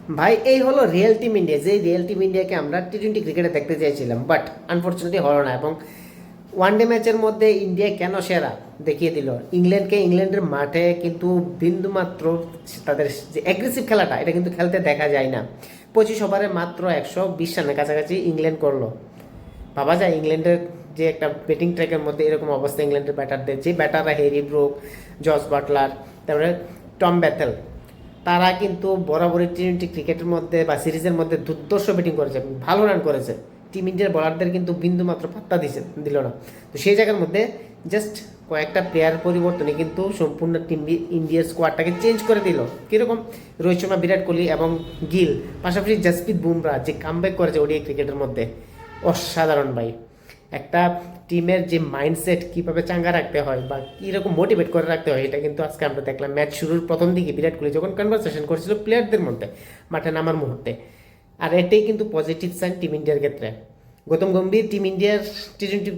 ভাই এই হলো রিয়েল টিম ইন্ডিয়া, যে রিয়েল টিম ইন্ডিয়াকে আমরা টি-20 ক্রিকেটে দেখতে চেয়েছিলাম, বাট আনফর্চুনেটলি হলো না। এবং ওয়ানডে ম্যাচের মধ্যে ইন্ডিয়া কেন সেরা দেখিয়ে দিল ইংল্যান্ডকে। ইংল্যান্ডের মাঠে কিন্তু বিন্দুমাত্র তাদের যে অ্যাগ্রেসিভ খেলাটা, এটা কিন্তু খেলতে দেখা যায় না। 25 ওভারে মাত্র 120 রানের কাছাকাছি ইংল্যান্ড করলো। ভাবা যায় ইংল্যান্ডের যে একটা ব্যাটিং ট্র্যাকের মধ্যে এরকম অবস্থা ইংল্যান্ডের ব্যাটারদের, যে ব্যাটাররা হ্যারি ব্রুক, জস বাটলার, তারপরে টম ব্যাথেল, তারা কিন্তু বরাবরই টি-20 ক্রিকেটের মধ্যে বা সিরিজের মধ্যে দুর্ধর্ষ ব্যাটিং করেছে, ভালো রান করেছে। টিম ইন্ডিয়ার বলারদের কিন্তু বিন্দুমাত্র পাত্তা দিল না। তো সেই জায়গার মধ্যে জাস্ট কয়েকটা প্লেয়ার পরিবর্তনে কিন্তু সম্পূর্ণ টিম ইন্ডিয়ার স্কোয়াডটাকে চেঞ্জ করে দিল। কীরকম? রোহিত শর্মা, বিরাট কোহলি এবং গিল, পাশাপাশি জাসপ্রীত বুমরা যে কামব্যাক করেছে ওডিআই ক্রিকেটের মধ্যে, অসাধারণ ভাই। একটা টিমের যে মাইন্ডসেট কীভাবে চাঙ্গা রাখতে হয় বা কীরকম মোটিভেট করে রাখতে হয়, এটা কিন্তু আজকে আমরা দেখলাম। ম্যাচ শুরুর প্রথম দিকে বিরাট কোহলি যখন কনভারসেশন করছিল প্লেয়ারদের মধ্যে মাঠে নামার মুহূর্তে, আর এটাই কিন্তু পজিটিভ সাইন টিম ইন্ডিয়ার ক্ষেত্রে। গৌতম গম্ভীর টিম ইন্ডিয়ার টি-20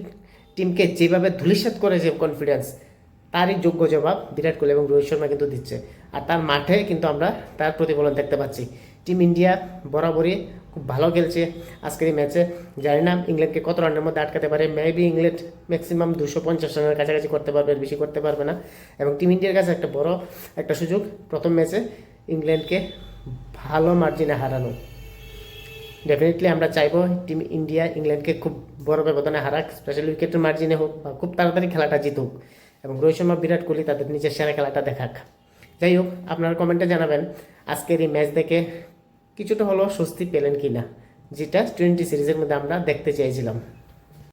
টিমকে যেভাবে ধূলিসাৎ করেছে কনফিডেন্স, তারই যোগ্য জবাব বিরাট কোহলি এবং রোহিত শর্মা কিন্তু দিচ্ছে। আর তার মাঠে কিন্তু আমরা তার প্রতিফলন দেখতে পাচ্ছি। টিম ইন্ডিয়া বরাবরই খুব ভালো খেলছে আজকের এই ম্যাচে। জানি না ইংল্যান্ডকে কত রানের মধ্যে আটকাতে পারে। মেবি ইংল্যান্ড ম্যাক্সিমাম 250 রানের কাছাকাছি করতে পারবে, এর বেশি করতে পারবে না। এবং টিম ইন্ডিয়ার কাছে একটা বড় একটা সুযোগ প্রথম ম্যাচে ইংল্যান্ডকে ভালো মার্জিনে হারানো। ডেফিনেটলি আমরা চাইবো টিম ইন্ডিয়া ইংল্যান্ডকে খুব বড় ব্যবধানে হারাক, স্পেশাল উইকেটের মার্জিনে হোক, বা খুব তাড়াতাড়ি খেলাটা জিতুক এবং রোহিত শর্মা, বিরাট কোহলি তাদের নিজের সেরা খেলাটা দেখাক। যাই হোক, আপনারা কমেন্টে জানাবেন আজকের এই ম্যাচ দেখে কিছুটা হলেও স্বস্তি পেলেন কি না, যেটা টি-20 সিরিজের মধ্যে আমরা দেখতে চেয়েছিলাম।